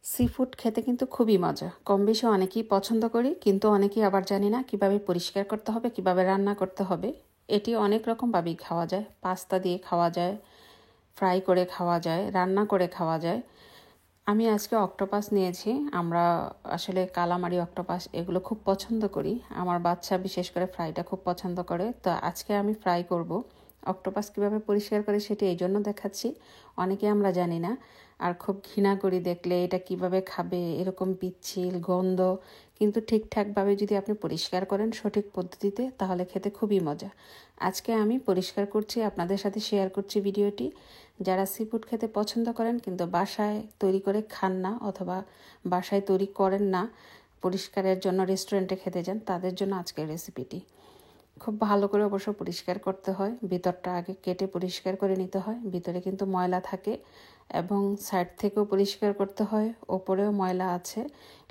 Sea food খেতে কিন্তু খুবই মজা। কম বেশি অনেকেই পছন্দ করি, কিন্তু অনেকেই আবার জানি না কিভাবে পরিষ্কার করতে হবে, কিভাবে রান্না করতে হবে। এটি অনেক রকমভাবেই খাওয়া যায়। পাস্তা দিয়ে খাওয়া যায়, ফ্রাই করে খাওয়া যায়, রান্না করে খাওয়া যায়। আমি আজকে অক্টোপাস নিয়েছি। আমরা আসলে কালামারি অক্টোপাস এগুলো খুব পছন্দ করি। আমার বাচ্চা বিশেষ করে ফ্রাইটা খুব পছন্দ করে। তো আজকে আমি ফ্রাই করব। অক্টোপাস কীভাবে পরিষ্কার করে সেটি এই জন্য দেখাচ্ছি, অনেকে আমরা জানি না, আর খুব ঘৃণা করি দেখলে, এটা কিভাবে খাবে, এরকম পিচ্ছিল গন্ধ। কিন্তু ঠিকঠাকভাবে যদি আপনি পরিষ্কার করেন সঠিক পদ্ধতিতে, তাহলে খেতে খুবই মজা। আজকে আমি পরিষ্কার করছি, আপনাদের সাথে শেয়ার করছি ভিডিওটি। যারা সি ফুড খেতে পছন্দ করেন কিন্তু বাসায় তৈরি করে খান না, অথবা বাসায় তৈরি করেন না, পরিষ্কারের জন্য রেস্টুরেন্টে খেতে যান, তাদের জন্য আজকের রেসিপিটি। খুব ভালো করে অবশ্য পরিষ্কার করতে হয়। ভিতরটা আগে কেটে পরিষ্কার করে নিতে হয়। ভিতরে কিন্তু ময়লা থাকে, এবং সাইড থেকেও পরিষ্কার করতে হয়, ওপরেও ময়লা আছে।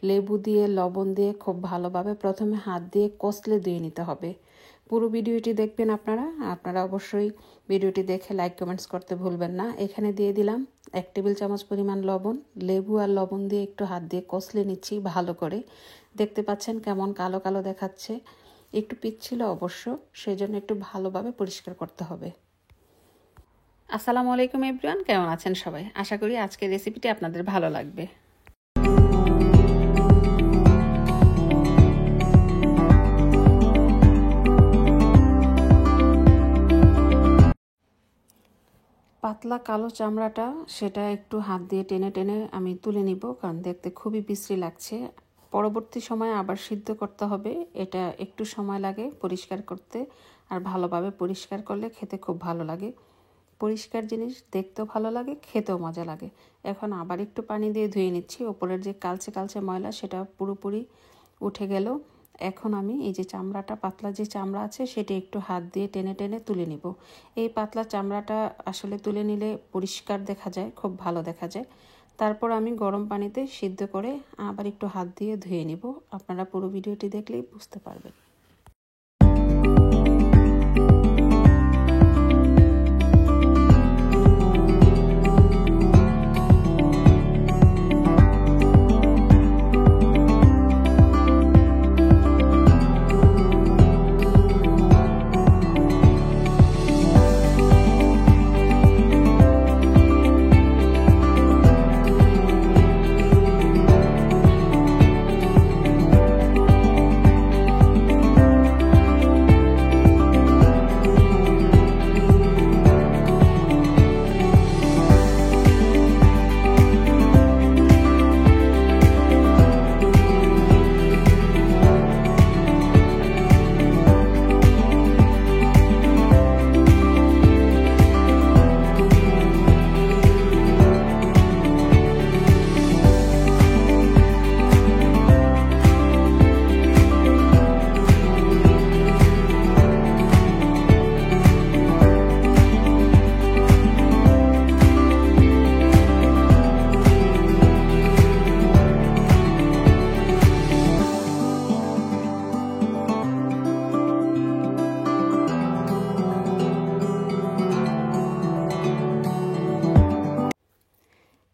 লেবু দিয়ে লবণ দিয়ে খুব ভালোভাবে প্রথমে হাত দিয়ে কষলে ধুয়ে নিতে হবে। পুরো ভিডিওটি দেখবেন আপনারা অবশ্যই ভিডিওটি দেখে লাইক কমেন্টস করতে ভুলবেন না। এখানে দিয়ে দিলাম 1 টেবিল চামচ পরিমাণ লবণ। লেবু আর লবণ দিয়ে একটু হাত দিয়ে কষলে নিচ্ছি ভালো করে। দেখতে পাচ্ছেন কেমন কালো কালো দেখাচ্ছে, একটু পিচ্ছিল অবশ্য, সেজন্য একটু ভালোভাবে পরিষ্কার করতে হবে। আসসালামু আলাইকুম এভরিওয়ান, কেমন আছেন সবাই? আশা করি আজকের রেসিপিটি আপনাদের ভালো লাগবে। পাতলা কালো চামড়াটা সেটা একটু হাত দিয়ে টেনে টেনে আমি তুলে নিব, কারণ দেখতে খুবই বিশ্রী লাগছে। পরবর্তী সময় আবার সিদ্ধ করতে হবে, এটা একটু সময় লাগে পরিষ্কার করতে, আর ভালোভাবে পরিষ্কার করলে খেতে খুব ভালো লাগে। পরিষ্কার জিনিস দেখতেও ভালো লাগে, খেতেও মজা লাগে। এখন আবার একটু পানি দিয়ে ধুয়ে নিচ্ছি। ওপরের যে কালচে কালচে ময়লা সেটা পুরোপুরি উঠে গেল। এখন আমি এই যে চামড়াটা, পাতলা যে চামড়া আছে, সেটা একটু হাত দিয়ে টেনে টেনে তুলে নিব। এই পাতলা চামড়াটা আসলে তুলে নিলে পরিষ্কার দেখা যায়, খুব ভালো দেখা যায়। তারপর আমি গরম পানিতে সিদ্ধ করে আবার একটু হাত দিয়ে ধুয়ে নিব। আপনারা পুরো ভিডিওটি দেখলেই বুঝতে পারবেন।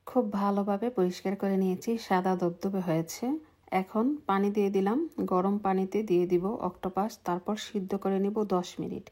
খুব ভালোভাবে পরিষ্কার করে নিয়েছি, সাদা দবদবে হয়েছে। এখন পানি দিয়ে দিলাম, গরম পানিতে দিয়ে দিব অক্টোপাস, তারপর সিদ্ধ করে নিব 10 মিনিট।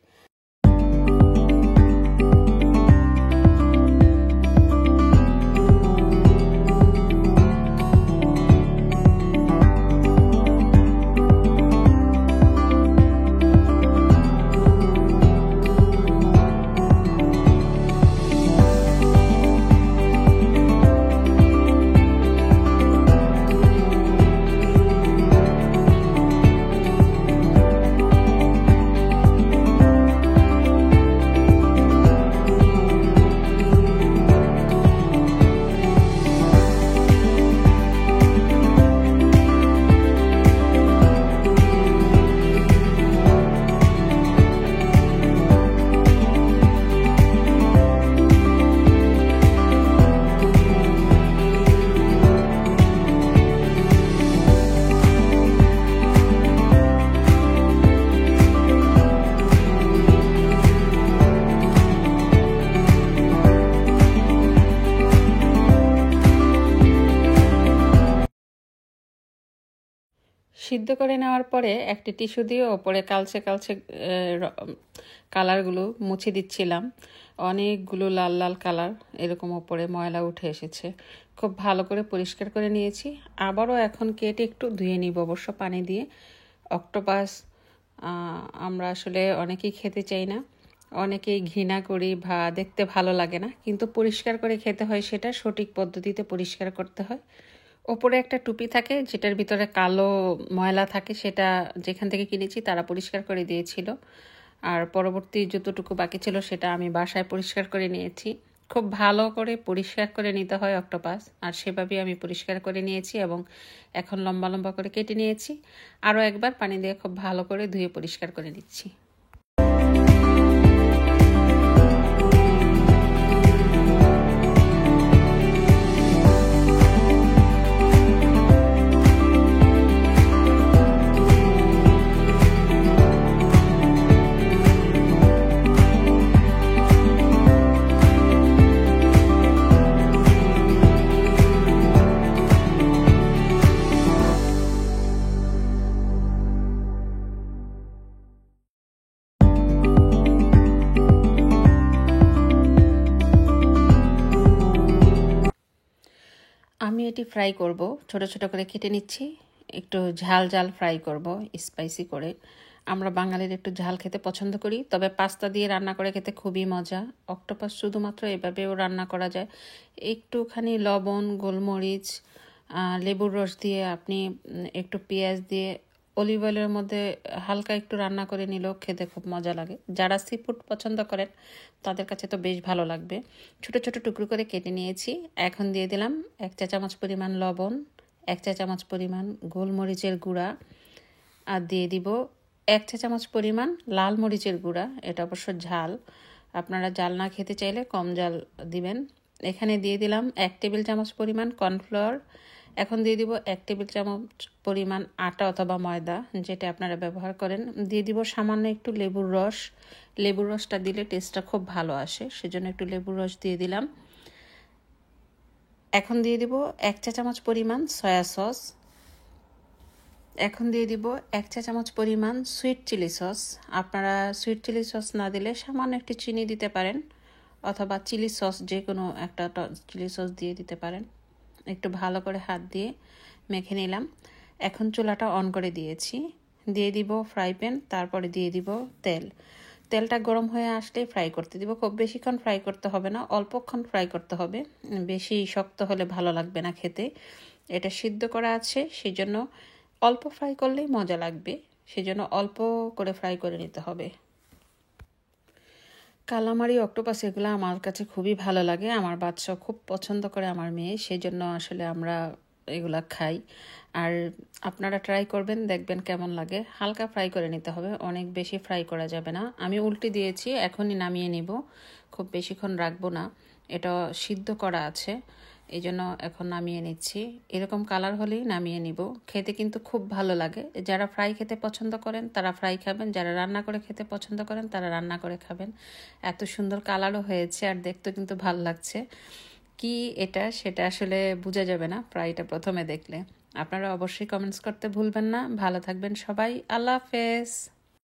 সিদ্ধ করে নেওয়ার পরে একটি টিস্যু দিয়ে ওপরে কালচে কালচে কালারগুলো মুছে দিচ্ছিলাম। অনেকগুলো লাল লাল কালার এরকম ওপরে ময়লা উঠে এসেছে। খুব ভালো করে পরিষ্কার করে নিয়েছি। আবারও এখন কেটে একটু ধুয়ে নিব অবশ্য পানি দিয়ে। অক্টোপাস আমরা আসলে অনেকেই খেতে চাই না, অনেকেই ঘৃণা করি বা দেখতে ভালো লাগে না, কিন্তু পরিষ্কার করে খেতে হয়। সেটা সঠিক পদ্ধতিতে পরিষ্কার করতে হয়। ওপরে একটা টুপি থাকে যেটার ভিতরে কালো ময়লা থাকে, সেটা যেখান থেকে কিনেছি তারা পরিষ্কার করে দিয়েছিল। আর পরবর্তী যতটুকু বাকি ছিল সেটা আমি বাসায় পরিষ্কার করে নিয়েছি। খুব ভালো করে পরিষ্কার করে নিতে হয় অক্টোপাস, আর সেভাবেই আমি পরিষ্কার করে নিয়েছি এবং এখন লম্বা লম্বা করে কেটে নিয়েছি। আরও একবার পানি দিয়ে খুব ভালো করে ধুয়ে পরিষ্কার করে নিচ্ছি। আমি এটি ফ্রাই করব, ছোট ছোট করে কেটে নিচ্ছি। একটু ঝাল ঝাল ফ্রাই করব, স্পাইসি করে। আমরা বাঙালির একটু ঝাল খেতে পছন্দ করি, তবে পাস্তা দিয়ে রান্না করে খেতে খুবই মজা। অক্টোপাস শুধুমাত্র এভাবেও রান্না করা যায়। একটুখানি লবণ, গোলমরিচ, লেবুর রস দিয়ে আপনি একটু পেঁয়াজ দিয়ে অলিভ অয়েলের মধ্যে হালকা একটু রান্না করে নিলেও খেতে খুব মজা লাগে। যারা সি ফুড পছন্দ করেন তাদের কাছে তো বেশ ভালো লাগবে। ছোট ছোট টুকরো করে কেটে নিয়েছি। এখন দিয়ে দিলাম 1 চা চামচ পরিমাণ লবণ, 1 চা চামচ পরিমাণ গোলমরিচের গুঁড়া, আর দিয়ে দিব 1 চা চামচ পরিমাণ লাল মরিচের গুঁড়া। এটা অবশ্য ঝাল, আপনারা জাল না খেতে চাইলে কম জাল দিবেন। এখানে দিয়ে দিলাম 1 টেবিল চামচ পরিমাণ কর্নফ্লাওয়ার। এখন দিয়ে দিব 1 টেবিল চামচ পরিমাণ আটা অথবা ময়দা, যেটা আপনারা ব্যবহার করেন। দিয়ে দিব সামান্য একটু লেবুর রস। লেবুর রসটা দিলে টেস্টটা খুব ভালো আসে, সেজন্য একটু লেবুর রস দিয়ে দিলাম। এখন দিয়ে দিব 1 চা চামচ পরিমাণ সয়া সস। এখন দিয়ে দিব 1 চা চামচ পরিমাণ সুইট চিলি সস। আপনারা সুইট চিলি সস না দিলে সামান্য একটু চিনি দিতে পারেন, অথবা চিলি সস যে কোনো একটা চিলি সস দিয়ে দিতে পারেন। একটু ভালো করে হাত দিয়ে মেখে নিলাম। এখন চুলাটা অন করে দিয়েছি। দিয়ে দিব ফ্রাই প্যান, তারপরে দিয়ে দিব তেল। তেলটা গরম হয়ে আসলে ফ্রাই করতে দিব। খুব বেশিক্ষণ ফ্রাই করতে হবে না, অল্পক্ষণ ফ্রাই করতে হবে। বেশি শক্ত হলে ভালো লাগবে না খেতে। এটা সিদ্ধ করা আছে, সেজন্য অল্প ফ্রাই করলেই মজা লাগবে, সেজন্য অল্প করে ফ্রাই করে নিতে হবে। কালামারি, অক্টোপাস এগুলো আমার কাছে খুবই ভালো লাগে। আমার বাচ্চা খুব পছন্দ করে, আমার মেয়ে, সেজন্য আসলে আমরা এগুলা খাই। আর আপনারা ট্রাই করবেন, দেখবেন কেমন লাগে। হালকা ফ্রাই করে নিতে হবে, অনেক বেশি ফ্রাই করা যাবে না। আমি উল্টে দিয়েছি, এখনই নামিয়ে নিব, খুব বেশিক্ষণ রাখবো না। এটা সিদ্ধ করা আছে, এই জন্য এখন নামিয়ে নিচ্ছি। এরকম কালার হলেই নামিয়ে নিব। খেতে কিন্তু খুব ভালো লাগে। যারা ফ্রাই খেতে পছন্দ করেন তারা ফ্রাই খাবেন, যারা রান্না করে খেতে পছন্দ করেন তারা রান্না করে খাবেন। এত সুন্দর কালারও হয়েছে, আর দেখতে কিন্তু ভালো লাগছে। কি এটা সেটা আসলে বোঝা যাবে না ফ্রাইটা প্রথমে দেখলে। আপনারা অবশ্যই কমেন্টস করতে ভুলবেন না। ভালো থাকবেন সবাই, আল্লাহ হাফেজ।